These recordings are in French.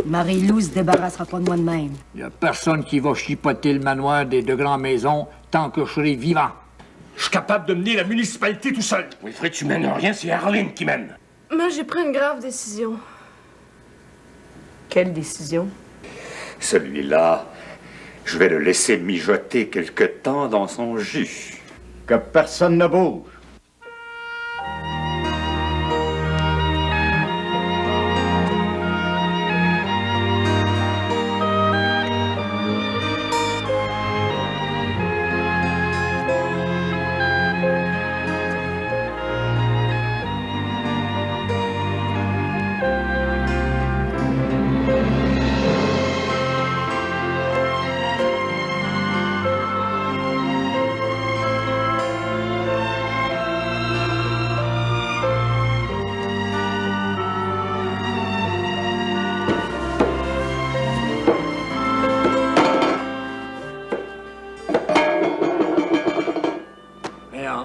Marie-Lou se débarrassera pas de moi de même. Il y a personne qui va chipoter le manoir des deux grandes maisons tant que je serai vivant. Je suis capable de mener la municipalité tout seul. Wilfrid, tu mènes rien, c'est Arline qui mène. Moi, j'ai pris une grave décision. Quelle décision? Celui-là, je vais le laisser mijoter quelque temps dans son jus. Que personne ne bouge.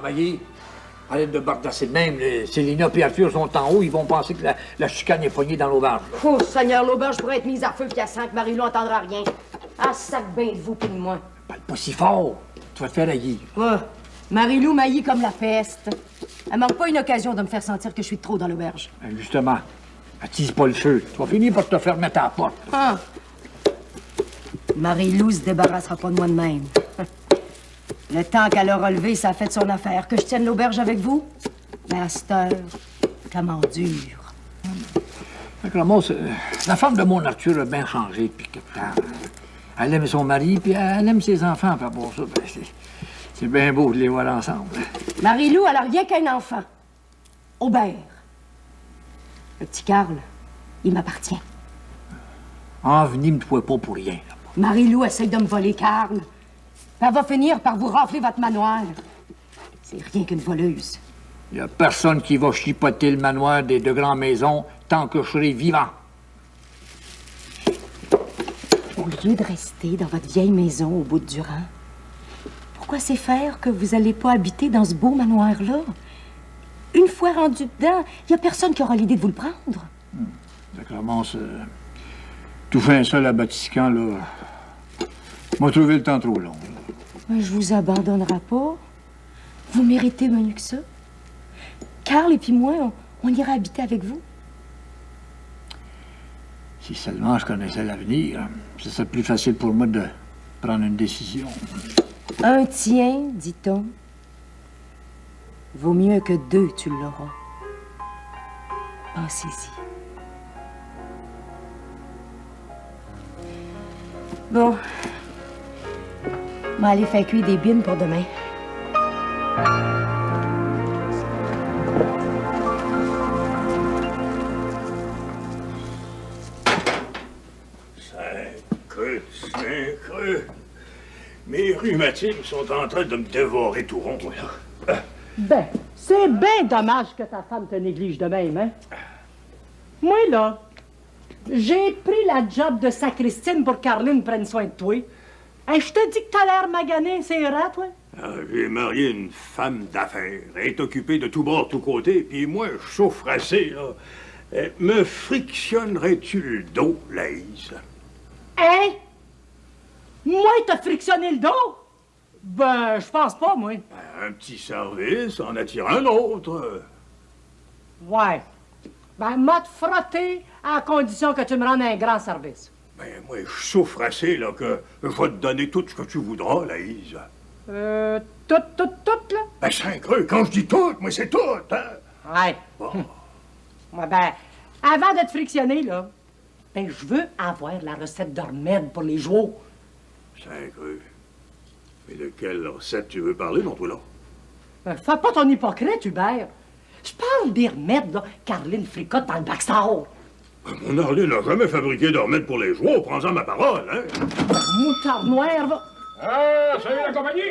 Maggie, arrête de bardasser de même. Célina et Arthur sont en haut, ils vont penser que la chicane est poignée dans l'auberge. Oh, Seigneur, l'auberge pourrait être mise à feu puis à sang que Marie-Lou n'entendra rien. Ah, sac bien de vous puis de moi. Parle pas si fort. Tu vas te faire haïr. Ouais. Marie-Lou m'haït comme la peste. Elle manque pas une occasion de me faire sentir que je suis trop dans l'auberge. Justement, attise pas le feu. Tu vas finir par te faire mettre à la porte. Ah. Marie-Lou se débarrassera pas de moi de même. Le temps qu'elle a relevé, ça a fait son affaire. Que je tienne l'auberge avec vous? Mais à cette heure, comment dure. La femme de mon Arthur a bien changé depuis quelque temps. Elle aime son mari, puis elle aime ses enfants. Puis pour ça, ben, c'est bien beau de les voir ensemble. Marie-Lou, elle a rien qu'un enfant. Aubert. Le petit Carl, il m'appartient. Envenime-toi pas pour rien. Marie-Lou essaye de me voler Carl. Elle va finir par vous rafler votre manoir. C'est rien qu'une voleuse. Il n'y a personne qui va chipoter le manoir des deux grandes maisons tant que je serai vivant. Au lieu de rester dans votre vieille maison au bout du rang, pourquoi c'est faire que vous n'allez pas habiter dans ce beau manoir-là? Une fois rendu dedans, il n'y a personne qui aura l'idée de vous le prendre. D'accord, tout fait un seul à Batiscan, là, m'a trouvé le temps trop long. Mais je vous abandonnerai pas. Vous méritez mieux que ça. Carl et puis moi, on ira habiter avec vous. Si seulement je connaissais l'avenir, ce serait plus facile pour moi de prendre une décision. Un tien, dit-on. Vaut mieux que deux, tu l'auras. Pensez-y. Bon. On va aller faire cuire des bines pour demain. Cinq. Mes rhumatismes sont en train de me dévorer tout rond, là. Ben, c'est bien dommage que ta femme te néglige de même, hein? Moi, là, j'ai pris la job de sacristine pour qu'Arline prenne soin de toi. Hey, je te dis que t'as l'air magané, c'est vrai, toi? J'ai marié une femme d'affaires. Elle est occupée de tous bords, tous côtés, puis moi, je souffre assez, là. Me frictionnerais-tu le dos, Laïs? Hein? Moi, t'as frictionné le dos? Ben, je pense pas, moi. Un petit service en attire un autre. Ouais. Ben, m'a te frotter à condition que tu me rendes un grand service. Ben, moi, je souffre assez, là, que je vais te donner tout ce que tu voudras, Laïs. Tout, là? Ben, 5 creux, quand je dis tout, moi, c'est tout, hein? Ouais. Bon. Ouais, ben, avant de te frictionner, là, ben, je veux avoir la recette de remède pour les jouets. 5 creux. Mais de quelle recette tu veux parler, non, toi, là? Ben, fais pas ton hypocrite, Hubert. Je parle des remèdes, là, qu'Arline fricote dans le backstore. Ben, mon Arline n'a jamais fabriqué de remède pour les jouets, prends-en ma parole, hein? Moutarde noire, va. Ah, salut la compagnie!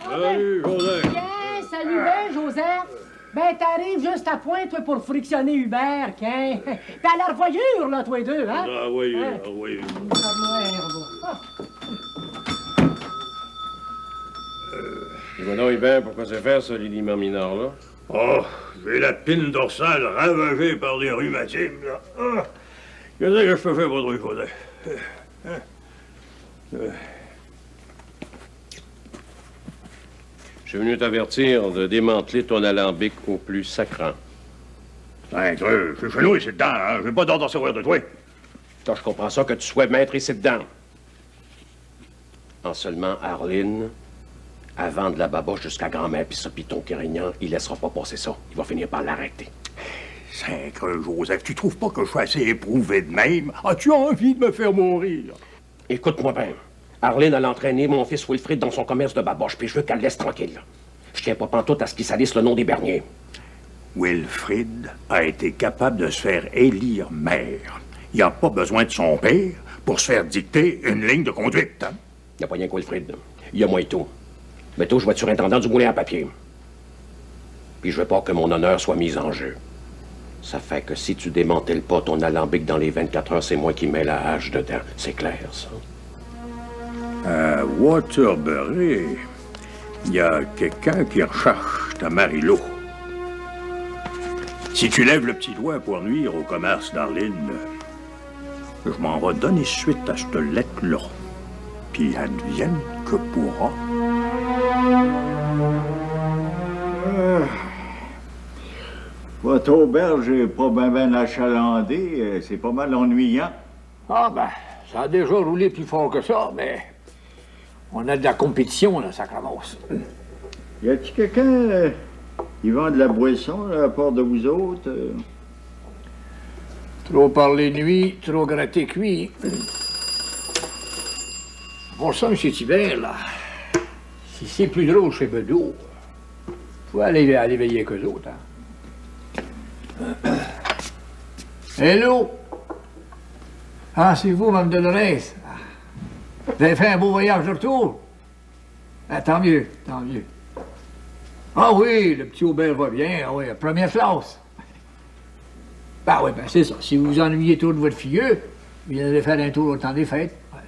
Salut, Joseph. Bien, salut, ben, Joseph. Ben, t'arrives juste à point, toi, pour frictionner Hubert, qu'un. Puis à la revoyure, là, toi deux, hein? Ah oui, Hein? ah oui. Moutarde noire, va. Ah. Dis-moi donc, Hubert, pourquoi c'est faire ce liniment mineur, là? Oh, j'ai la pine dorsale ravagée par des rhumatismes, là. Ah. Qu'est-ce que je peux faire pour toi, Joseph? Je suis venu t'avertir de démanteler ton alambic au plus sacrant. Hein, je suis chez nous ici dedans, hein? Je vais pas d'ordre servir de toi. Toi, je comprends ça que tu sois maître ici dedans. En seulement Arline, avant de la baboche jusqu'à grand-mère puis ce piton qui régnant, il laissera pas passer ça. Il va finir par l'arrêter. Sacre Joseph, tu trouves pas que je suis assez éprouvé de même? As-tu envie de me faire mourir? Écoute-moi bien. Arline a entraîné mon fils Wilfrid dans son commerce de baboche, puis je veux qu'elle le laisse tranquille. Je tiens pas pantoute à ce qu'il salisse le nom des Berniers. Wilfrid a été capable de se faire élire maire. Il n'a pas besoin de son père pour se faire dicter une ligne de conduite. Hein? Il n'y a pas rien que Wilfrid. Il y a moi et tout. Mais tout, je vais être surintendant du moulin à papier. Puis je veux pas que mon honneur soit mis en jeu. Ça fait que si tu démantèles pas ton alambic dans les 24 heures, c'est moi qui mets la hache dedans. C'est clair, ça? À Waterbury, il y a quelqu'un qui recherche ta Marie-Lou. Si tu lèves le petit doigt pour nuire au commerce d'Arline, je m'en vais donner suite à cette lettre-là. Puis advienne que pourra. Votre auberge est pas ben achalandée. C'est pas mal ennuyant. Ah, ben, ça a déjà roulé plus fort que ça, mais on a de la compétition, là, Sacramos. Y a-t-il quelqu'un qui vend de la boisson là, à part de vous autres? Trop parler nuit, trop gratter cuit. Pour ça, M. Thibert, là, si c'est plus drôle chez Bedeau, faut aller veiller qu'eux autres, hein. Hello! Ah, c'est vous, Mme Dolores. Vous avez fait un beau voyage de retour? Ah, tant mieux, tant mieux. Ah oui, le petit Aubert va bien, ah oui, première classe. Ben oui, ben c'est ça. Si vous vous ennuyez trop de votre filleul, vous viendrez faire un tour au temps des fêtes. Ouais.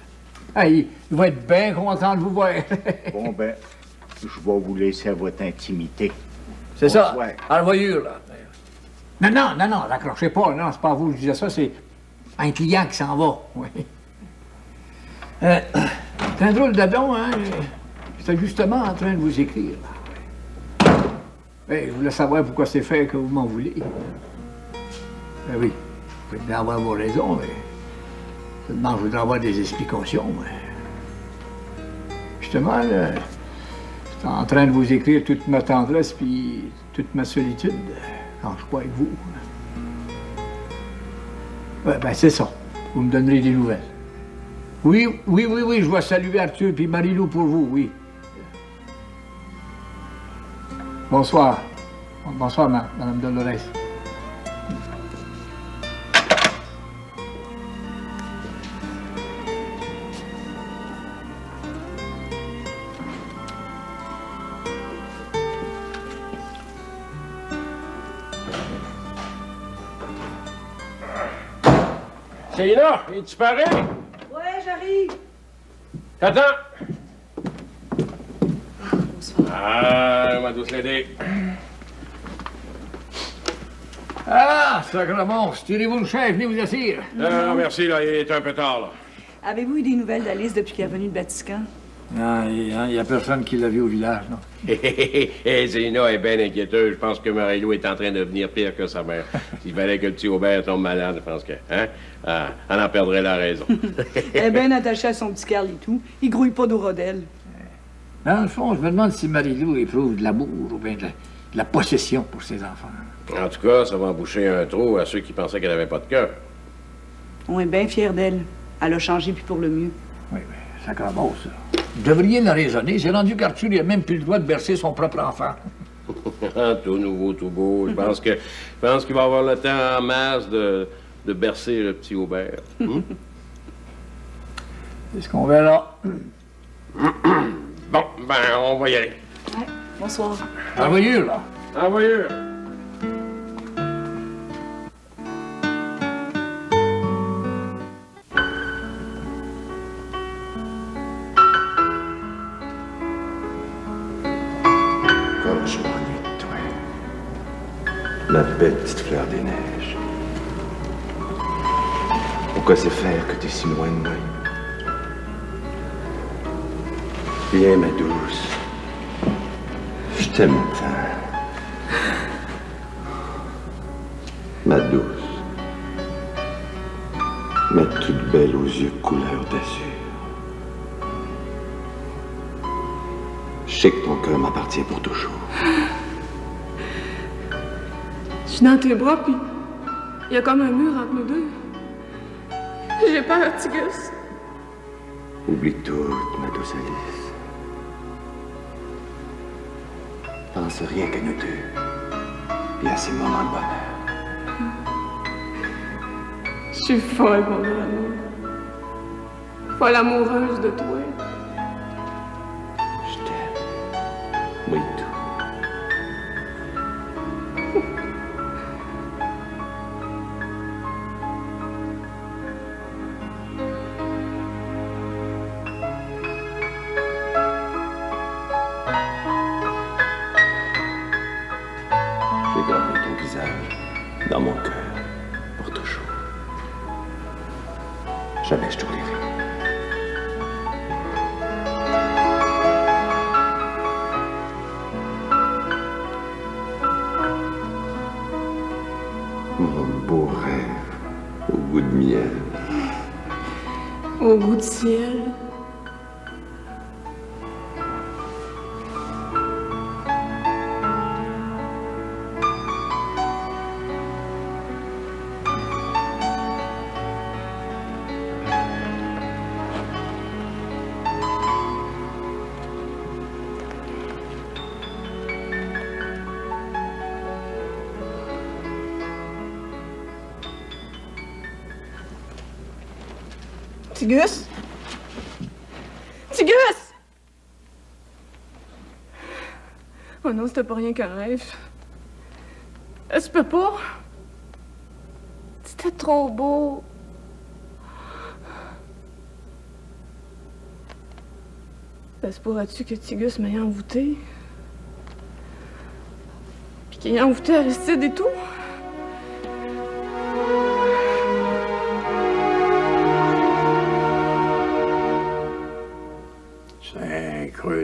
Ah, il va être bien content de vous voir. Bon, ben, je vais vous laisser à votre intimité. C'est ça, Bonsoir. à la voyure, là. Non, raccrochez pas, non, c'est pas vous que je disais ça, c'est un client qui s'en va, oui. C'est un drôle d'adon, hein? J'étais justement en train de vous écrire, là. Oui, je voulais savoir pourquoi c'est fait que vous m'en voulez. Ben oui, vous pouvez bien avoir vos raisons, mais seulement je voudrais avoir des explications, mais... Justement, là, j'étais en train de vous écrire toute ma tendresse puis toute ma solitude quand je suis pas avec vous. Ouais, ben c'est ça. Vous me donnerez des nouvelles. Oui, je vais saluer Arthur puis Marie-Lou pour vous, oui. Bonsoir. Bonsoir, Madame Dolores. Céline, es-tu paré? Ouais, j'arrive. Attends. Ah, ma douce Lady. Ah, sacrement, tirez-vous une chaise, venez vous asseoir. Non, merci, là, il est un peu tard, là. Avez-vous eu des nouvelles d'Alice depuis qu'elle est venue de Vatican? Non, il n'y a personne qui l'a vu au village, non. Zéna est bien inquiéteuse. Je pense que Marie-Lou est en train de devenir pire que sa mère. S'il fallait que le petit Aubert tombe malade, je pense que, hein? Ah, elle en perdrait la raison. Elle est bien attachée à son petit Carl et tout. Il grouille pas d'eau rodelle. Dans le fond, je me demande si Marie-Lou éprouve de l'amour ou bien de la possession pour ses enfants. En tout cas, ça va emboucher un trou à ceux qui pensaient qu'elle avait pas de cœur. On est bien fiers d'elle. Elle a changé puis pour le mieux. Oui, mais sacrement, ça. Vous devriez la raisonner. C'est rendu qu'Arthur n'a même plus le droit de bercer son propre enfant. Tout nouveau, tout beau. Je pense qu'il va avoir le temps en masse de bercer le petit Aubert. C'est ce qu'on verra. Bon, ben, on va y aller. Ouais. Bonsoir. À la voyure, là. À la voyure. Comme je m'ennuie de toi. Ma belle petite fleur des neiges. Pourquoi c'est faire que t'es si loin de moi? Viens, ma douce. Je t'aime tant. Ma douce. Ma toute belle aux yeux couleur d'azur. Je sais que ton cœur m'appartient pour toujours. Je suis dans tes bras, puis il y a comme un mur entre nous deux. J'ai peur, Tigus. Oublie tout, ma douce Alice. Pense rien qu'à nous deux. Et à ces moments de bonheur. Je suis folle, mon amour. Folle amoureuse de toi. Je t'aime. Oui, tout. J'ai gravé ton visage dans mon cœur pour toujours. Jamais je t'oublierai. Mon beau rêve au goût de miel. Au goût de ciel. Tigus? Tigus! Oh non, c'était pas rien qu'un rêve. Ça se peut pas. C'était trop beau. Ça se pourrait-tu que Tigus m'ait envoûté? Puis qu'il ait envoûté Aristide et tout?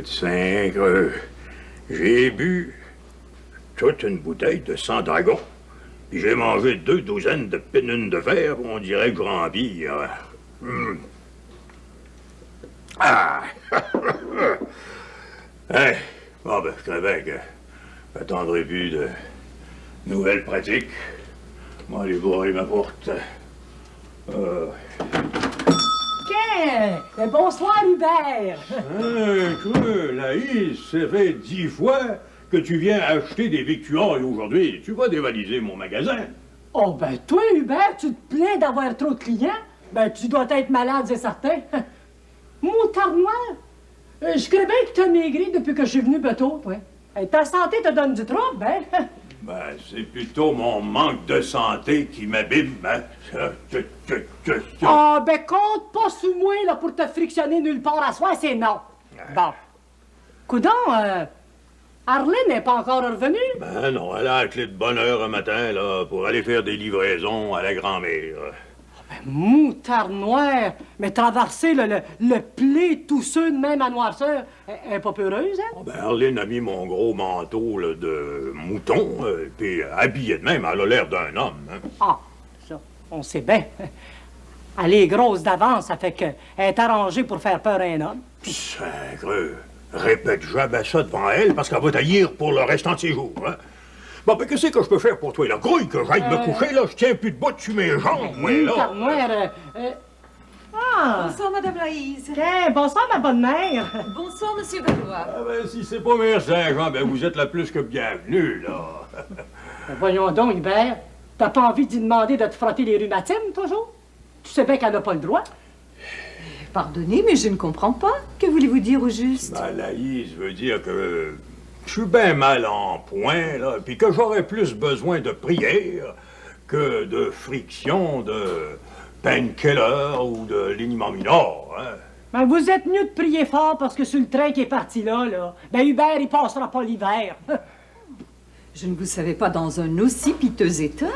Saint-Creux. J'ai bu toute une bouteille de sang dragon. Puis j'ai mangé 2 douzaines de pénunes de verre, on dirait grand-bire. Ah! Hein? Bon, ben, je savais que j'attendrai plus de nouvelles pratiques. Moi, allez bourrer ma porte. Bonsoir, Hubert. Écoute, Laïs, ça fait 10 fois que tu viens acheter des victuailles aujourd'hui. Tu vas dévaliser mon magasin. Oh, ben, toi, Hubert, tu te plains d'avoir trop de clients? Ben, tu dois être malade, c'est certain. Moutard noir, je crois bien que tu as maigri depuis que je suis venu bateau, toi. Ta santé te donne du trouble, hein? Ben, c'est plutôt mon manque de santé qui m'abîme, hein? Ah, ben, compte pas sur moi, là, pour te frictionner nulle part à soi, c'est non. Bon. Coudon, Arlene n'est pas encore revenue? Ben non, elle a la clé de bonne heure un matin, là, pour aller faire des livraisons à la grand-mère. Ben, moutard noir, mais traverser le blé tous ceux de même à noirceur, elle est pas peureuse, hein? Oh, ben, Arlene a mis mon gros manteau là, de mouton, puis habillée de même, elle a l'air d'un homme. Hein? Ah, ça, on sait bien. Elle est grosse d'avance, ça fait qu'elle est arrangée pour faire peur à un homme. Sacreux, répète jamais ça devant elle, parce qu'elle va taillir pour le restant de ses jours, hein? Bon, ben, qu'est-ce que je peux faire pour toi, la grouille, que j'aille me coucher, là? Je tiens plus de bout dessus mes jambes, moi, là. Bonsoir, Madame Laïse. Tiens, bonsoir, ma bonne mère. Bonsoir, Monsieur Benoît. Ah, ben, si c'est pas Mère Saint-Jean, ben, vous êtes la plus que bienvenue, là. Ben, voyons donc, Hubert, t'as pas envie d'y demander de te frotter les rhumatismes, toujours? Tu sais bien qu'elle n'a pas le droit. Pardonnez, mais je ne comprends pas. Que voulez-vous dire au juste? Ben, Laïse veut dire que je suis bien mal en point, là, puis que j'aurais plus besoin de prière que de friction, de painkiller ou de liniment minor, hein. Ben, vous êtes mieux de prier fort parce que sur le train qui est parti là, ben, Hubert, il passera pas l'hiver. Je ne vous savais pas dans un aussi piteux état.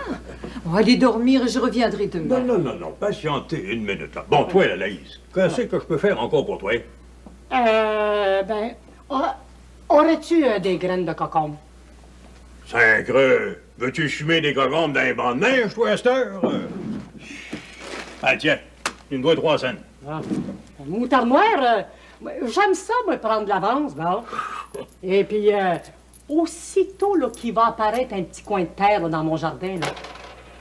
Bon, allez dormir et je reviendrai demain. Non, patientez une minute. Là. Bon, toi, Laïs, qu'est-ce que je peux faire encore pour toi? Aurais-tu des graines de cocombe? Saint-Creux, veux-tu fumer des cocombes dans les bancs de neige, toi, à cette heure? Ah, tiens, tu me dois 3 cents. Moutarde noire, j'aime ça, moi, prendre de l'avance, bon. Et puis, aussitôt là, qu'il va apparaître un petit coin de terre là, dans mon jardin, là,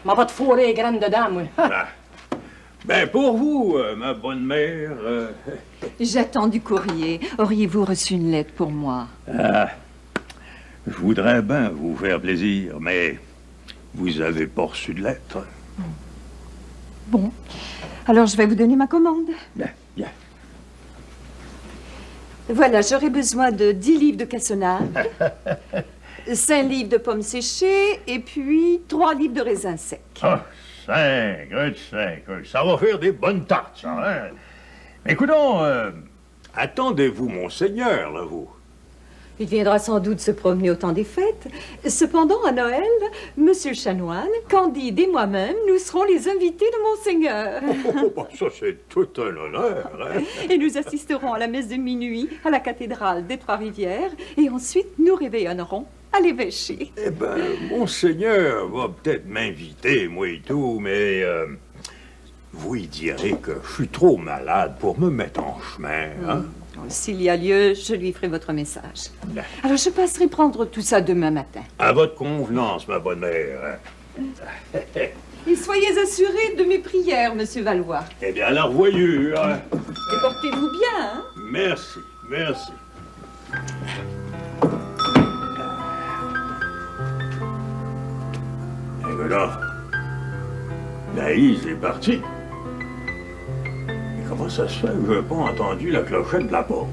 m'en va te fourrer les graines dedans, moi. Ben, pour vous, ma bonne mère... J'attends du courrier. Auriez-vous reçu une lettre pour moi? Je voudrais bien vous faire plaisir, mais vous avez pas reçu de lettre. Bon. Alors, je vais vous donner ma commande. Bien. Voilà, j'aurai besoin de 10 livres de cassonade, 5 livres de pommes séchées et puis 3 livres de raisins secs. Ah, 5, ça va faire des bonnes tartes, ça, hein? Mais écoutons, attendez-vous, monseigneur, là, vous? Il viendra sans doute se promener au temps des fêtes. Cependant, à Noël, Monsieur le chanoine, Candide et moi-même, nous serons les invités de Monseigneur. Ça, c'est tout un honneur, hein? Et nous assisterons à la messe de minuit à la cathédrale des Trois-Rivières et ensuite nous réveillerons à l'évêché. Eh ben, Monseigneur va peut-être m'inviter, moi et tout, mais vous y direz que je suis trop malade pour me mettre en chemin, hein? S'il y a lieu, je lui ferai votre message. Alors, je passerai prendre tout ça demain matin. À votre convenance, ma bonne mère. Et soyez assuré de mes prières, Monsieur Valois. Eh bien, à la revoyure. Et portez-vous bien, hein? Merci. Et voilà. Laïs est partie. Comment ça se fait que je n'ai pas entendu la clochette de la porte?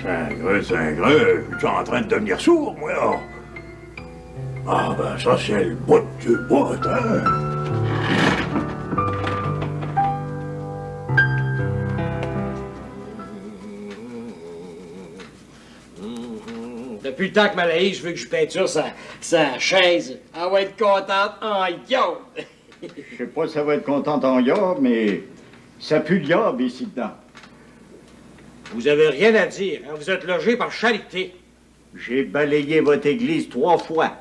Saint-Creux, je suis en train de devenir sourd, moi, là. Ah, ben, ça, c'est le bout du bout, hein? Depuis le temps que Malaïs, je veux que je peinture sa chaise. Elle va être contente en yob. Je sais pas si ça va être contente en yob, mais ça pue le yob ici dedans. Vous avez rien à dire, hein? Vous êtes logé par charité. J'ai balayé votre église 3 fois,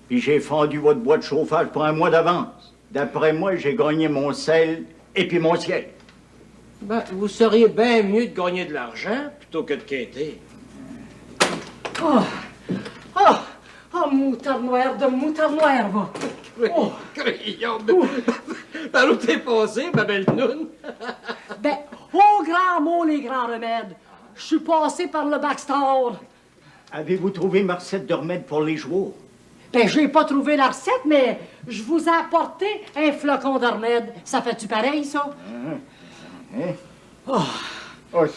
puis j'ai fendu votre bois de chauffage pour 1 mois d'avance. D'après moi, j'ai gagné mon sel et puis mon ciel. Ben, vous seriez bien mieux de gagner de l'argent plutôt que de quêter. Moutarde noire de moutarde noire, va. Par où t'es passé, ma belle noune? Ben, au grand mot, les grands remèdes. Je suis passé par le backstore. Avez-vous trouvé ma recette de remède pour les chevaux? Ben, j'ai pas trouvé la recette, mais je vous ai apporté un flocon de remède. Ça fait-tu pareil, ça?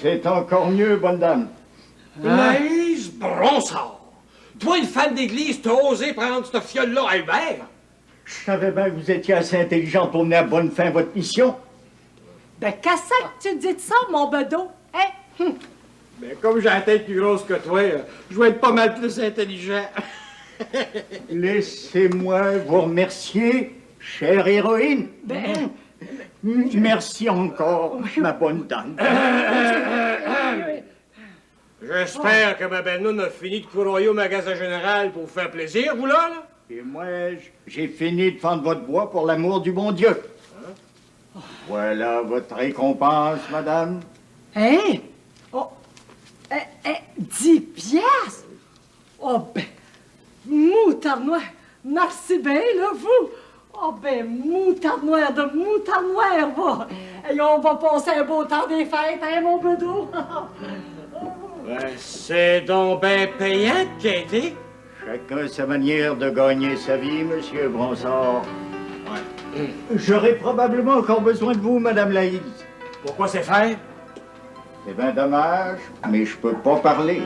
C'est encore mieux, bonne dame. Laïs Bronsard! Toi, une femme d'église, t'as osé prendre cette fiole-là à Hubert? Je savais bien que vous étiez assez intelligent pour mener à bonne fin votre mission. Ben, qu'est-ce que tu dis de ça, mon bedeau? Hein? Ben, comme j'ai la tête plus grosse que toi, je vais être pas mal plus intelligent. Laissez-moi vous remercier, chère héroïne. Merci encore, ma bonne dame. J'espère que ma belle-noune a fini de courir au magasin général pour vous faire plaisir, vous là? Et moi, j'ai fini de fendre votre bois pour l'amour du bon Dieu. Voilà votre récompense, madame. Hein? 10 piastres? Oh, ben, moutarde noire. Merci bien, là, vous. Oh, ben, moutarde noire de moutarde noire, va. Et on va passer un beau temps des fêtes, hein, mon bedeau? C'est donc bien payant de quêter. Chacun sa manière de gagner sa vie, monsieur Bronsard. J'aurai probablement encore besoin de vous, madame Laïs. Pourquoi c'est faire? C'est bien dommage, mais je peux pas parler.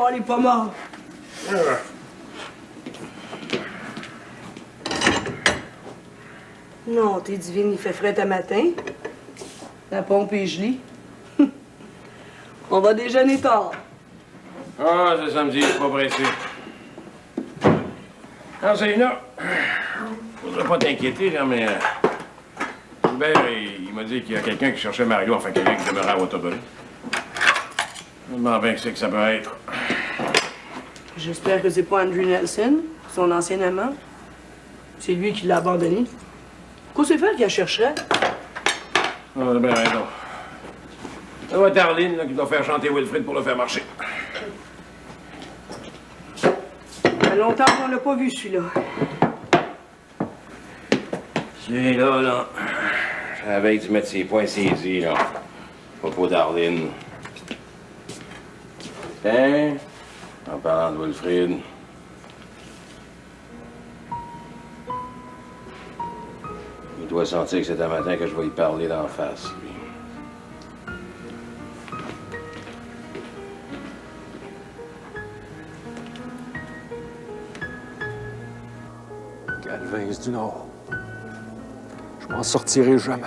Paul est pas mort. Non, t'es divine, il fait frais à matin. La pompe est gelée. On va déjeuner tard. Ah, c'est samedi, je suis pas pressé. Ah, Zéna, faudrait pas t'inquiéter, là, mais... Hubert, il m'a dit qu'il y a quelqu'un qui cherchait Mario, enfin quelqu'un qui demeurait à Waterbury. Je me demande bien que c'est que ça peut être. J'espère que c'est pas Andrew Nelson, son ancien amant. C'est lui qui l'a abandonné. Qu'est-ce que c'est faire qu'il la chercherait? Ah, t'as bien raison. Ça doit être Arline là, qui doit faire chanter Wilfrid pour le faire marcher. Ça fait longtemps qu'on l'a pas vu, celui-là. Celui-là, là. Je savais que tu mettre ses poings saisis, là. Propos d'Arline. Tiens, en parlant de Wilfrid. Il doit sentir que c'est un matin que je vais y parler d'en face, lui. Calvins du Nord. Je m'en sortirai jamais.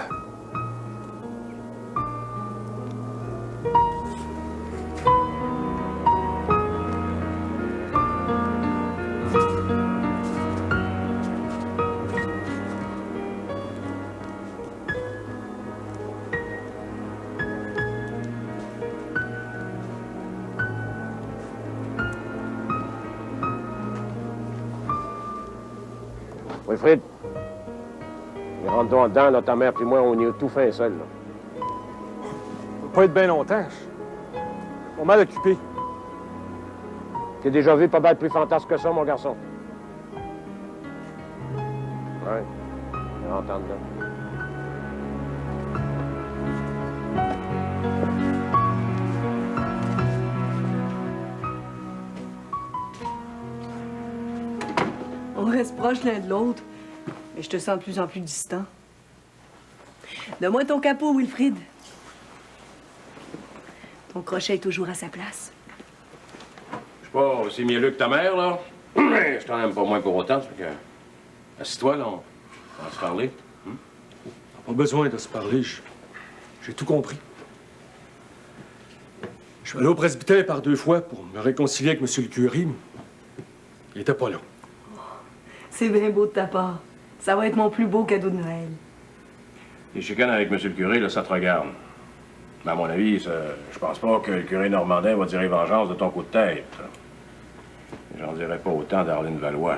Wilfrid, il rentre donc dedans, là, ta mère puis moi, on est tout fin seul, là. Ça va pas être bien longtemps. Je suis pas mal occupé. T'es déjà vu pas mal plus fantasque que ça, mon garçon. Ouais, il rentre en dedans. On reste proches l'un de l'autre, mais je te sens de plus en plus distant. Donne-moi ton capot, Wilfrid. Ton crochet est toujours à sa place. Je suis pas aussi mielleux que ta mère, là. Je t'en aime pas moins pour autant, ça fait que... Assis-toi, là, on va se parler. Pas besoin de se parler. J'ai tout compris. Je suis allé au presbytère par 2 fois pour me réconcilier avec M. le curé, mais il était pas là. C'est bien beau de ta part. Ça va être mon plus beau cadeau de Noël. Les chicanes avec M. le curé, là, ça te regarde. Mais à mon avis, je pense pas que le curé Normandin va tirer vengeance de ton coup de tête. J'en dirais pas autant d'Arline Valois.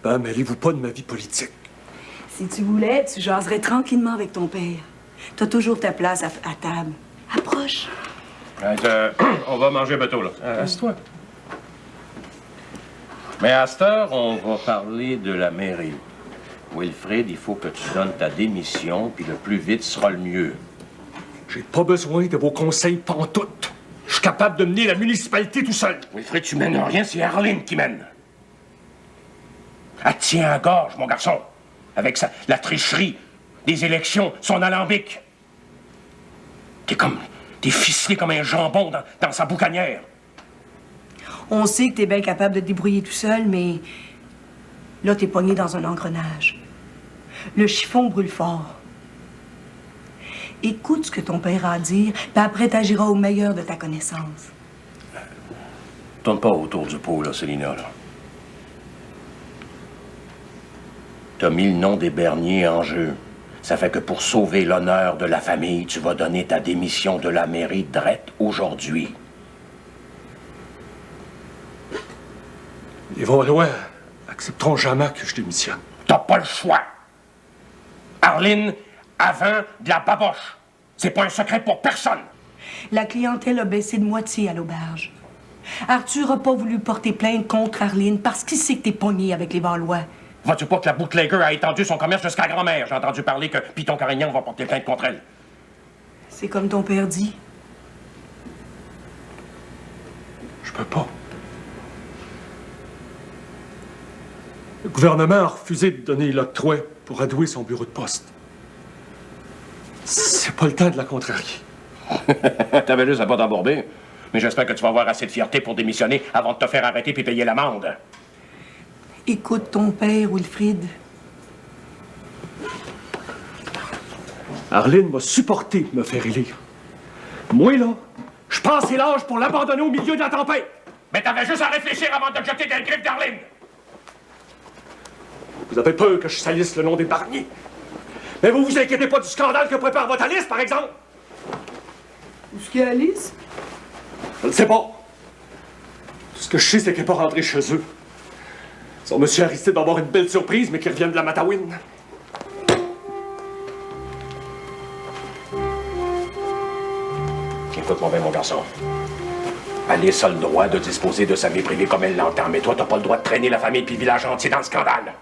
Ben, mêlez-vous pas de ma vie politique. Si tu voulais, tu jaserais tranquillement avec ton père. T'as toujours ta place à table. Approche. On va manger bateau, là. Assieds-toi. Mais à cette heure, on va parler de la mairie. Wilfrid, il faut que tu donnes ta démission, puis le plus vite sera le mieux. J'ai pas besoin de vos conseils pantoute. Je suis capable de mener la municipalité tout seul. Wilfrid, tu mènes rien, c'est Arline qui mène. Elle tient à gorge, mon garçon. Avec la tricherie des élections, son alambic. T'es ficelé comme un jambon dans sa boucanière. On sait que t'es bien capable de te débrouiller tout seul, mais là, t'es pogné dans un engrenage. Le chiffon brûle fort. Écoute ce que ton père a à dire, puis après, t'agiras au meilleur de ta connaissance. Tourne pas autour du pot, là, Célina, là. T'as mis le nom des Bernier en jeu. Ça fait que pour sauver l'honneur de la famille, tu vas donner ta démission de la mairie drette aujourd'hui. Les Valois accepteront jamais que je démissionne. T'as pas le choix. Arline, avant de la baboche. C'est pas un secret pour personne. La clientèle a baissé de moitié à l'auberge. Arthur a pas voulu porter plainte contre Arline parce qu'il sait que t'es pogné avec les Valois. Vois-tu pas que la bootlegger a étendu son commerce jusqu'à grand-mère? J'ai entendu parler que Piton Carignan va porter plainte contre elle. C'est comme ton père dit. Je peux pas. Le gouvernement a refusé de donner l'octroi pour adouer son bureau de poste. C'est pas le temps de la contrarier. T'avais juste à pas t'embourber. Mais j'espère que tu vas avoir assez de fierté pour démissionner avant de te faire arrêter puis payer l'amende. Écoute ton père, Wilfrid. Arline m'a supporté me faire élire. Moi, là, je pense que c'est l'âge pour l'abandonner au milieu de la tempête. Mais t'avais juste à réfléchir avant de te jeter dans le griffe d'Arline. Vous avez peur que je salisse le nom des Barnier. Mais vous vous inquiétez pas du scandale que prépare votre Alice, par exemple. Où est-ce qu'il y a Alice? Je ne sais pas. Tout ce que je sais, c'est qu'elle n'est pas rentrée chez eux. Son monsieur Aristide va avoir une belle surprise, mais qu'il revienne de la Matawin. Écoute-moi bien, mon garçon. Alice a le droit de disposer de sa vie privée comme elle l'entend, mais toi, t'as pas le droit de traîner la famille puis le village entier dans le scandale.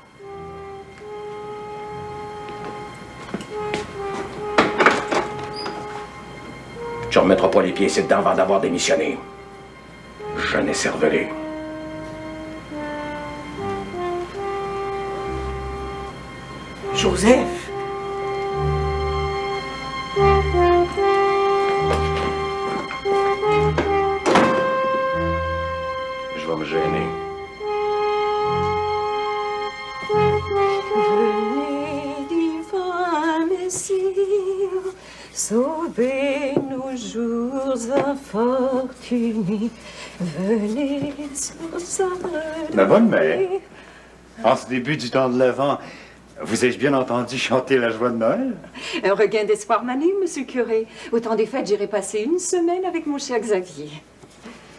Tu remettras pas les pieds ici dedans avant d'avoir démissionné. Je n'ai cervelé. Joseph! Je vais me gêner. Venez, divin Messire, sauvez nos jours infortunés. Venez sur sa Ma bonne mère, en ce début du temps de l'Avent, vous ai-je bien entendu chanter la joie de Noël? Un regain d'espoir m'anime, monsieur le curé. Au temps des fêtes, j'irai passer une semaine avec mon cher Xavier.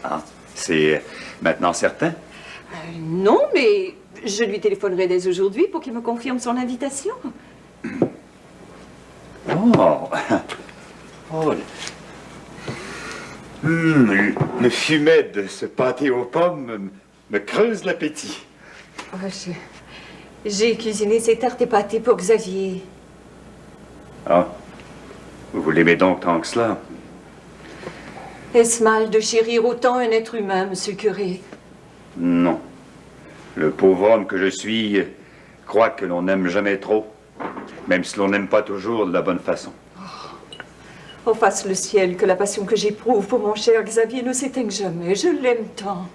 Ah, c'est maintenant certain? Non, mais je lui téléphonerai dès aujourd'hui pour qu'il me confirme son invitation. Oh! Oh! Le fumet de ce pâté aux pommes me creuse l'appétit. Oh, j'ai cuisiné ces tartes et pâtés pour Xavier. Ah, vous l'aimez donc tant que cela? Est-ce mal de chérir autant un être humain, monsieur le curé? Non. Le pauvre homme que je suis croit que l'on n'aime jamais trop, même si l'on n'aime pas toujours de la bonne façon. Oh, fasse le ciel que la passion que j'éprouve pour mon cher Xavier ne s'éteigne jamais. Je l'aime tant.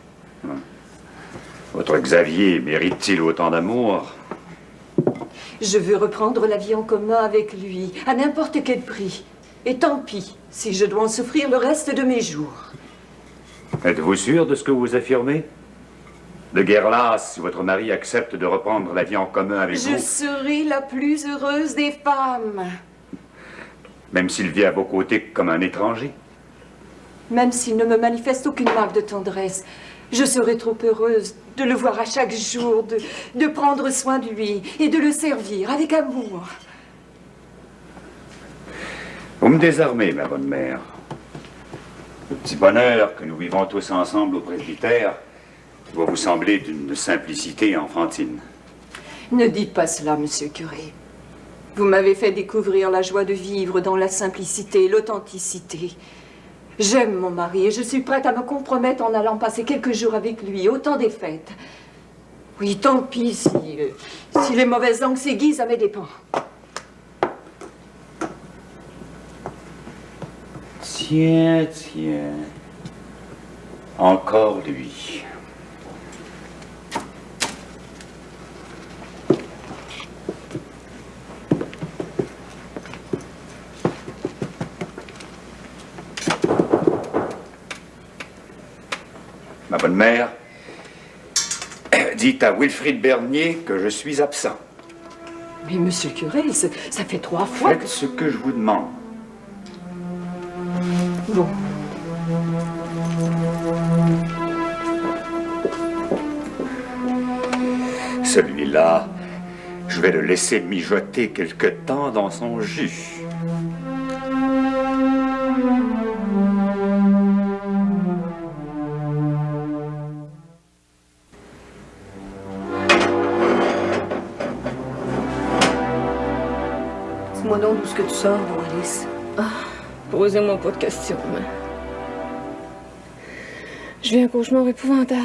Votre Xavier mérite-t-il autant d'amour? Je veux reprendre la vie en commun avec lui, à n'importe quel prix. Et tant pis si je dois en souffrir le reste de mes jours. Êtes-vous sûr de ce que vous affirmez? De guerre lasse si votre mari accepte de reprendre la vie en commun avec vous? Je serai la plus heureuse des femmes. Même s'il vit à vos côtés comme un étranger? Même s'il ne me manifeste aucune marque de tendresse, je serai trop heureuse de le voir à chaque jour, de prendre soin de lui et de le servir avec amour. Vous me désarmez, ma bonne mère. Le petit bonheur que nous vivons tous ensemble au presbytère doit vous sembler d'une simplicité enfantine. Ne dites pas cela, monsieur le curé. Vous m'avez fait découvrir la joie de vivre dans la simplicité, l'authenticité. J'aime mon mari et je suis prête à me compromettre en allant passer quelques jours avec lui, au temps des fêtes. Oui, tant pis si les mauvaises langues s'aiguisent à mes dépens. Tiens, tiens. Encore lui. Ma bonne mère, dites à Wilfrid Bernier que je suis absent. Mais monsieur le curé, ça fait 3 fois Faites ce que je vous demande. Bon. Celui-là, je vais le laisser mijoter quelque temps dans son jus. Dis-moi donc d'où est-ce que tu sors, mon Alice. Posez-moi pas de questions, mais... Je vis un cauchemar épouvantable.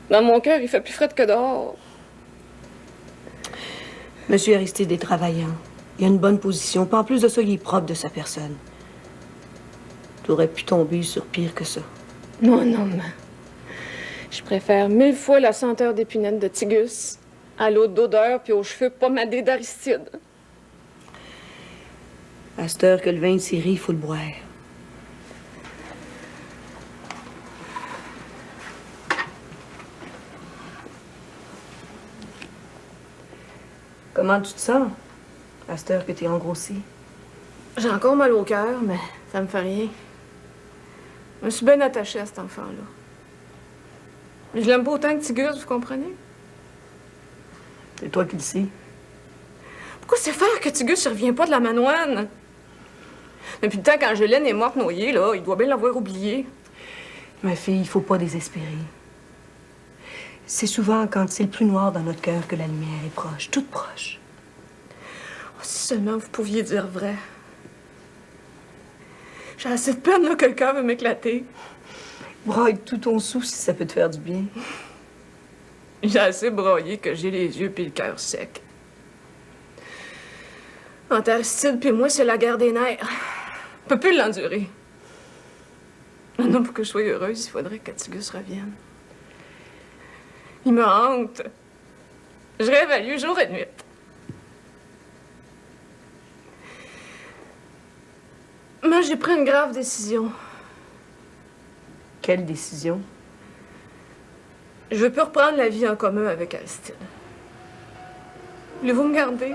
Dans mon cœur, il fait plus frais que dehors. Monsieur Aristide est travaillant. Il a une bonne position. Puis en plus de ça, il est propre de sa personne. T'aurais pu tomber sur pire que ça. Non, non, mais... Je préfère 1000 fois la senteur d'épinette de Tigus à l'eau d'odeur puis aux cheveux pommadés d'Aristide. À cette heure que le vin de Syrie, il faut le boire. Comment tu te sens à cette heure que t'es engrossi? J'ai encore mal au cœur, mais ça me fait rien. Je me suis bien attachée à cet enfant-là. Je l'aime pas autant que Tigus, vous comprenez? C'est toi qui le sais. Pourquoi c'est faire que Tigus ne revient pas de la manoine? Depuis le temps qu'Angéline est morte noyée, là, il doit bien l'avoir oublié. Ma fille, il faut pas désespérer. C'est souvent quand c'est le plus noir dans notre cœur que la lumière est proche, toute proche. Oh, si seulement vous pouviez dire vrai. J'ai assez de peine là, que le cœur veut m'éclater. Broye tout ton sou si ça peut te faire du bien. J'ai assez broyé que j'ai les yeux puis le cœur sec. Entre Aristide puis moi, c'est la guerre des nerfs. Je peux plus l'endurer. Maintenant, pour que je sois heureuse, il faudrait que Tigus revienne. Il me hante. Je rêve à lui jour et nuit. Moi, j'ai pris une grave décision. Quelle décision? Je veux plus reprendre la vie en commun avec Aristide. Voulez-vous me garder?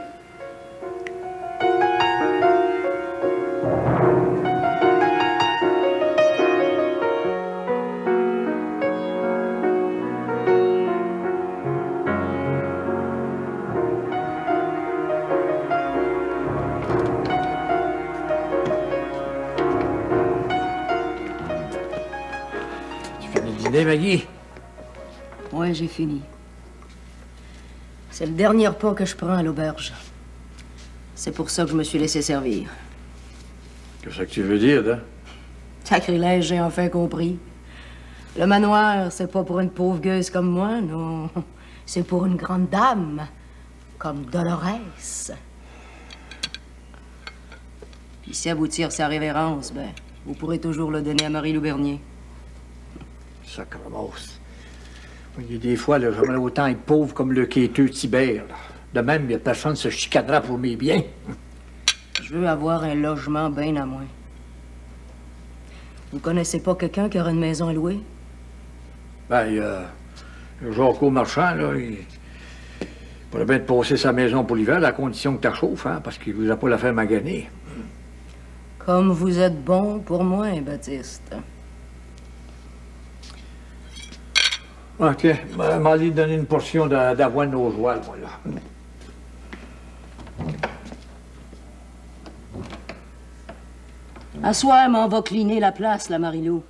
Maggie? Ouais, j'ai fini. C'est le dernier repas que je prends à l'auberge. C'est pour ça que je me suis laissé servir. Qu'est-ce que tu veux dire, là? Sacrilège, j'ai enfin compris. Le manoir, c'est pas pour une pauvre gueuse comme moi, non. C'est pour une grande dame, comme Dolores. Puis si elle vous tire sa révérence, ben, vous pourrez toujours le donner à Marie-Lou Bernier. Sacremos. Il y a des fois, là, j'aimerais autant être pauvre comme le quêteux Tibère. Là. De même, il y a personne qui se chicanera pour mes biens. Je veux avoir un logement bien à moi. Vous connaissez pas quelqu'un qui aurait une maison à louer? Ben, il y a Jacques Marchand, là, il pourrait bien te passer sa maison pour l'hiver, à condition que tu chauffes, hein, parce qu'il vous a pas la faire maganer. Comme vous êtes bon pour moi, Baptiste. OK. M'allez donner une portion d'avoine aux joies, moi, là. À soir, m'en va cliner la place, la Marie-Lou.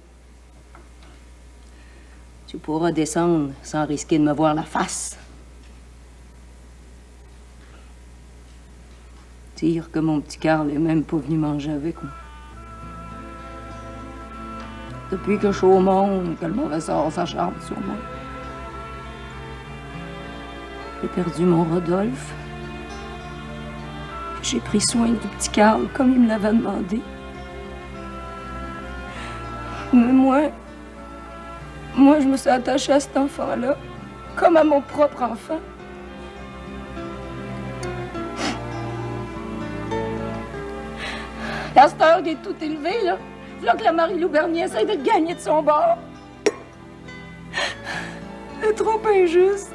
Tu pourras descendre sans risquer de me voir la face. Dire que mon petit Carl est même pas venu manger avec moi. Depuis que je suis au monde, que le mauvais sort s'acharne sur moi. J'ai perdu mon Rodolphe. J'ai pris soin du petit Carl comme il me l'avait demandé. Mais moi, je me suis attachée à cet enfant-là, comme à mon propre enfant. À cette heure qui est tout élevé, là que la Marie-Lou Bernier essaie de gagner de son bord. C'est trop injuste.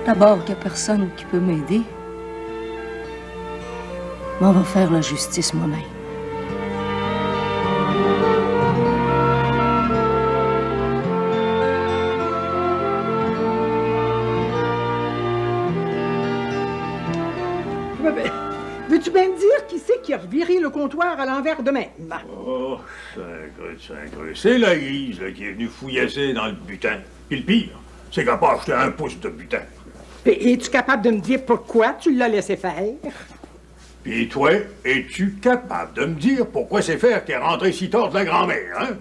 D'abord qu'il n'y a personne qui peut m'aider. Mais on va faire la justice moi-même. Veux-tu bien me dire qui c'est qui a reviré le comptoir à l'envers de même? Oh, sacré. C'est la Guise là, qui est venue fouillasser dans le butin. Puis le pire, c'est qu'elle n'a pas acheté un pouce de butin. Et es-tu capable de me dire pourquoi tu l'as laissé faire? Puis toi, es-tu capable de me dire pourquoi c'est faire qui est rentré si tard de la grand-mère, hein?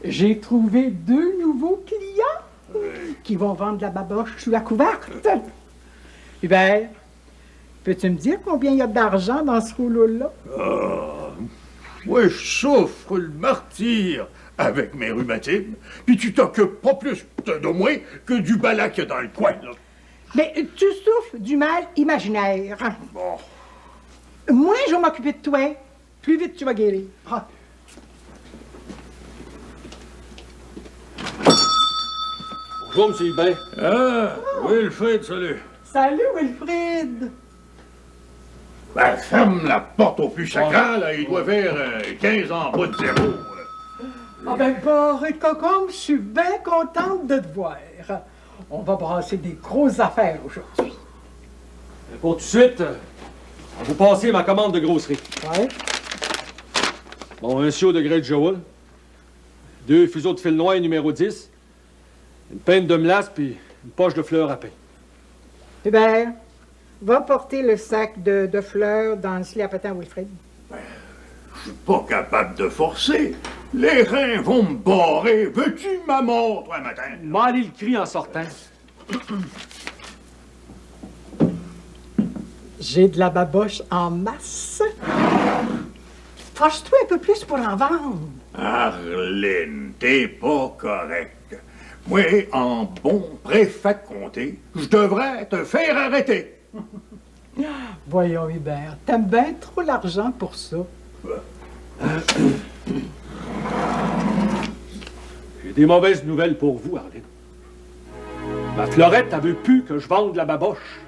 J'ai trouvé 2 nouveaux clients qui vont vendre la baboche sous la couverte. Hubert, peux-tu me dire combien il y a d'argent dans ce rouleau-là? Ouais, je souffre le martyr avec mes rhumatismes, puis tu t'occupes pas plus de moi que du balai qu'il y a dans le coin, là. Mais tu souffres du mal imaginaire. Bon. Moi, je vais m'occuper de toi. Plus vite tu vas guérir. Ah. Bonjour, M. Hubert. Ah, Wilfrid, salut. Salut, Wilfrid. Ben, ferme la porte au plus sacrant, là. Il doit faire 15 ans en bas de zéro, là. Ah ben, Barré Cocombe, je suis bien contente de te voir. On va brasser des grosses affaires aujourd'hui. Pour tout de suite, vous passez ma commande de grosserie. Ouais. Bon, un siot de Great Joel, 2 fuseaux de fil noir numéro 10, une peinte de melasse puis une poche de fleurs à pain. Hubert, va porter le sac de fleurs dans le slip à patin, Wilfrid. Je suis pas capable de forcer. Les reins vont me barrer. Veux-tu ma mort, toi, matin? M'aller le cri en sortant. J'ai de la baboche en masse. Force-toi un peu plus pour en vendre. Arline, t'es pas correct. Moi, en bon préfet de comté, je devrais te faire arrêter. Voyons, Hubert, t'aimes bien trop l'argent pour ça. J'ai des mauvaises nouvelles pour vous, Arline. Ma Florette, elle veut plus que je vende la baboche.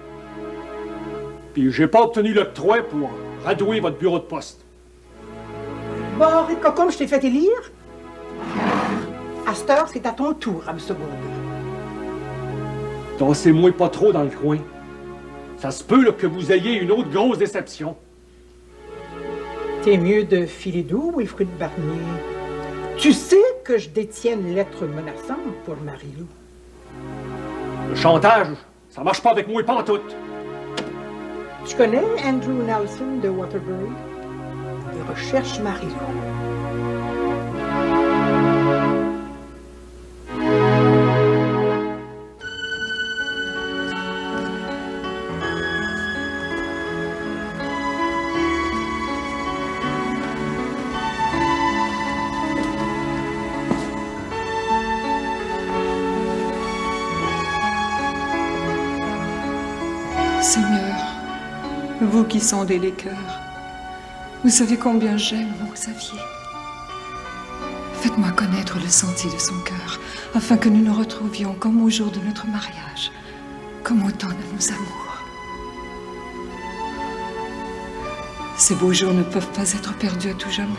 Puis j'ai pas obtenu l'octroi pour radouer votre bureau de poste. Barré Cocombe, je t'ai fait élire. À cette heure, c'est à ton tour, à me seconder. Dansez-moi pas trop dans le coin. Ça se peut là, que vous ayez une autre grosse déception. T'es mieux de filer doux, Wilfrid Barnier. Tu sais que je détiens une lettre menaçante pour Marie-Lou. Le chantage, ça marche pas avec moi pantoute. Tu connais Andrew Nelson de Waterbury? Il recherche Marie-Lou. Seigneur, vous qui sondez les cœurs, vous savez combien j'aime mon Xavier. Faites-moi connaître le sentier de son cœur, afin que nous nous retrouvions comme au jour de notre mariage, comme au temps de nos amours. Ces beaux jours ne peuvent pas être perdus à tout jamais.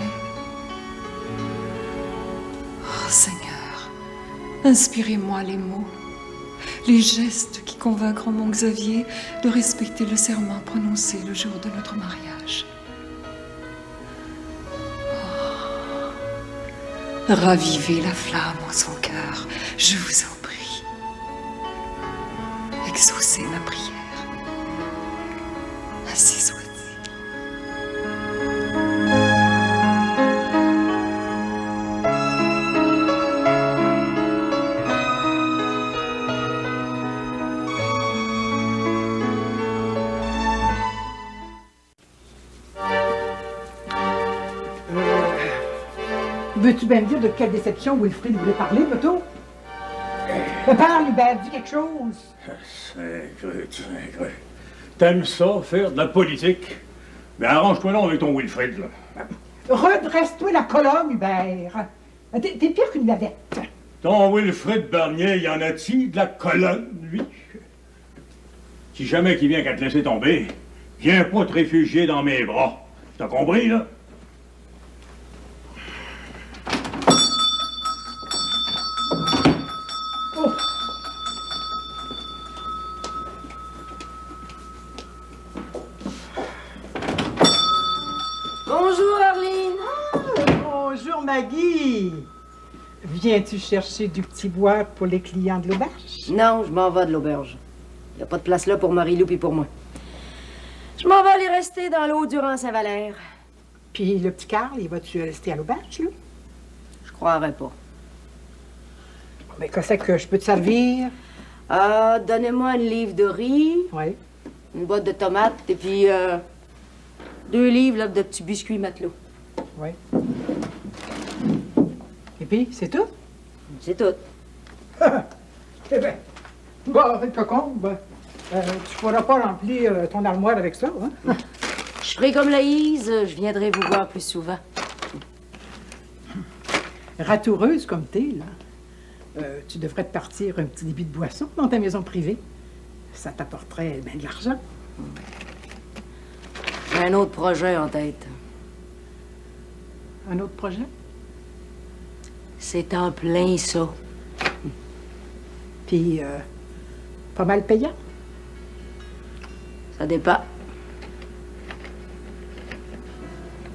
Oh Seigneur, inspirez-moi les mots, les gestes qui convaincront mon Xavier de respecter le serment prononcé le jour de notre mariage. Oh. Ravivez la flamme en son cœur, je vous en prie. Exaucez ma prière. Ainsi soit-il. Veux-tu bien me dire de quelle déception Wilfrid voulait parler, plutôt? Parle, Hubert, dis quelque chose. Sacré. T'aimes ça, faire de la politique? Mais arrange-toi là avec ton Wilfrid, là. Redresse-toi la colonne, Hubert. T'es pire qu'une lavette. Ton Wilfrid Barnier, y en a-t-il de la colonne, lui? Si jamais qu'il vient qu'à te laisser tomber, viens pas te réfugier dans mes bras. T'as compris, là? Bonjour, Arline. Bonjour, Maggie. Viens-tu chercher du petit bois pour les clients de l'auberge? Non, je m'en vais de l'auberge. Il n'y a pas de place là pour Marie-Lou puis pour moi. Je m'en vais aller rester dans l'eau durant Saint-Valère. Puis le petit Carl, il va-tu rester à l'auberge, là? Je croirais pas. Mais qu'est-ce que je peux te servir? Donnez-moi une livre de riz, Oui. une boîte de tomates, et puis 2 livres là, de petits biscuits matelot. Oui. Et puis, c'est tout? C'est tout. Eh bien, bon, le cocon, ben, tu pourras pas remplir ton armoire avec ça, hein? Je ferai comme Laïse, je viendrai vous voir plus souvent. Ratoureuse comme t'es, là, tu devrais te partir un petit débit de boisson dans ta maison privée. Ça t'apporterait bien de l'argent. J'ai un autre projet en tête. Un autre projet? C'est en plein ça. Puis, pas mal payant? Ça dépend.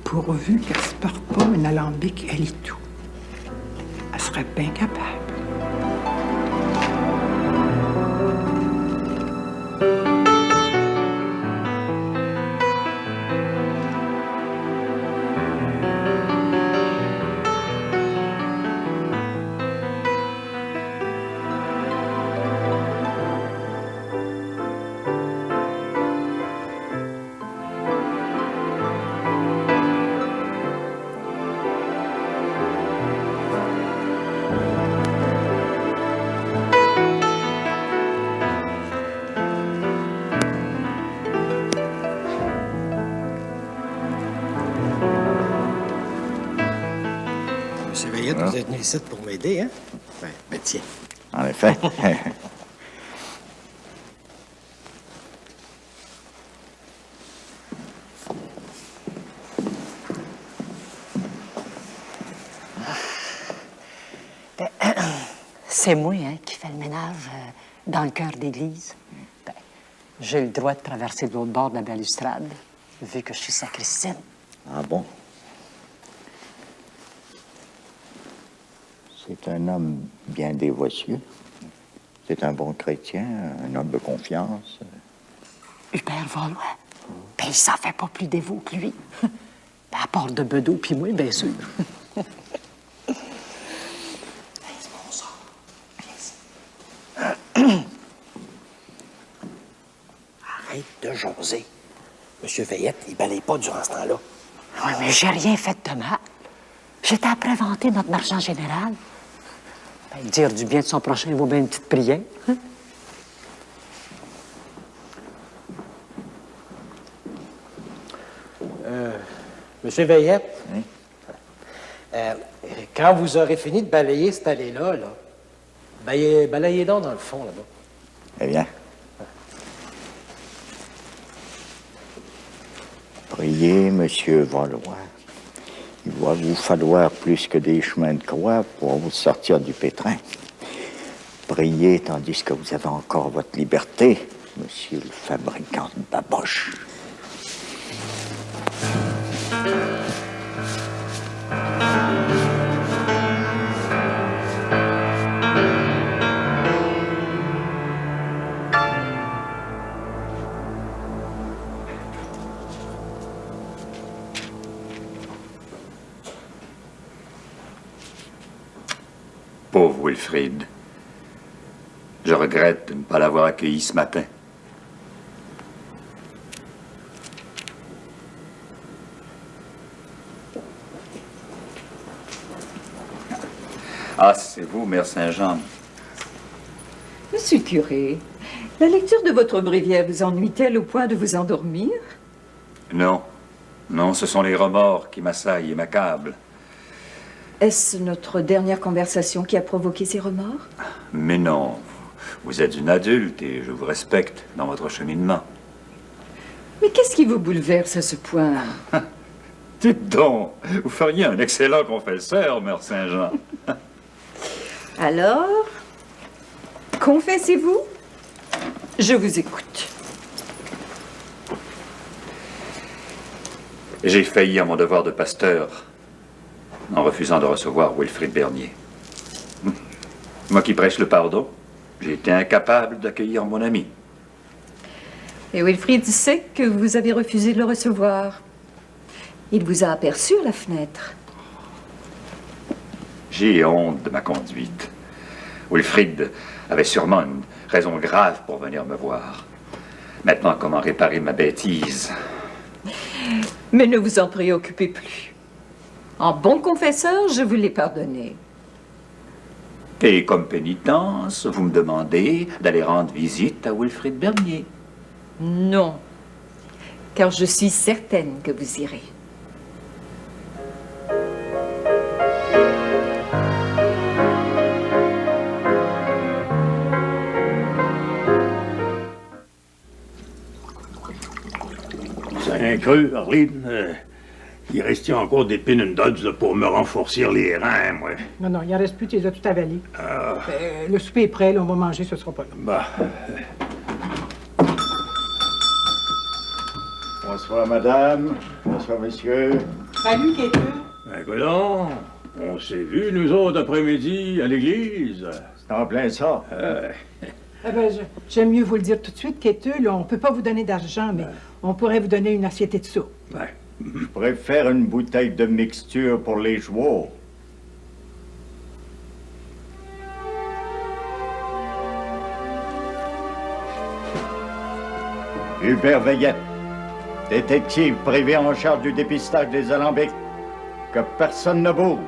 Pourvu qu'elle se porte pas une alambic à l'itou. Elle serait bien capable. Monsieur Veillette, vous êtes venu ici pour m'aider, hein? Ben tiens. En effet. C'est moi qui fais le ménage dans le cœur d'église. Ben, j'ai le droit de traverser de l'autre bord de la balustrade, vu que je suis sacristaine. Ah bon? C'est un homme bien dévotieux. C'est un bon chrétien, un homme de confiance. Hubert Valois? Ben, il s'en fait pas plus dévot que lui. Ben, à part de Bedeau puis moi, bien sûr. Arrête de jaser. Monsieur Veillette, il balaye pas durant ce temps-là. Oui, mais j'ai rien fait de mal. J'étais après vanter notre marchand général. Ben, dire du bien de son prochain vaut bien une petite prière. Hein? Monsieur Veillette, quand vous aurez fini de balayer cette allée-là, balayez donc dans le fond, là-bas. Eh bien. Priez, monsieur Valois. Il va vous falloir plus que des chemins de croix pour vous sortir du pétrin. Priez tandis que vous avez encore votre liberté, monsieur le fabricant de baboches. Pauvre Wilfrid. Je regrette de ne pas l'avoir accueilli ce matin. Ah, c'est vous, Mère Saint-Jean. Monsieur le curé, la lecture de votre bréviaire vous ennuie-t-elle au point de vous endormir? Non. Non, ce sont les remords qui m'assaillent et m'accablent. Est-ce notre dernière conversation qui a provoqué ces remords? Mais non. Vous êtes une adulte et je vous respecte dans votre cheminement. Mais qu'est-ce qui vous bouleverse à ce point? Dites donc, vous feriez un excellent confesseur, Mère Saint-Jean. Alors, confessez-vous? Je vous écoute. J'ai failli à mon devoir de pasteur en refusant de recevoir Wilfrid Bernier. Moi qui prêche le pardon, j'ai été incapable d'accueillir mon ami. Et Wilfrid sait que vous avez refusé de le recevoir. Il vous a aperçu à la fenêtre. J'ai honte de ma conduite. Wilfrid avait sûrement une raison grave pour venir me voir. Maintenant, comment réparer ma bêtise? Mais ne vous en préoccupez plus. En bon confesseur, je vous l'ai pardonné. Et comme pénitence, vous me demandez d'aller rendre visite à Wilfrid Bernier. Non, car je suis certaine que vous irez. C'est creux, Arline. Il restait encore des pin and dots là, pour me renforcer les reins, moi. Non, non, il n'en reste plus, tu les as tout avalés. Le souper est prêt, là, on va manger, ce sera pas long. Bah. Bonsoir, madame. Bonsoir, monsieur. Salut, Kétu. Ben, coudonc, on s'est vus, nous autres, après-midi, à l'église. C'est en plein ça. Eh ben, j'aime mieux vous le dire tout de suite, Kétu, là, on peut pas vous donner d'argent, mais on pourrait vous donner une assiette de soupe. Ouais. Je préfère une bouteille de mixture pour les joueurs. Hubert Veillette, détective privé en charge du dépistage des alambics. Que personne ne bouge.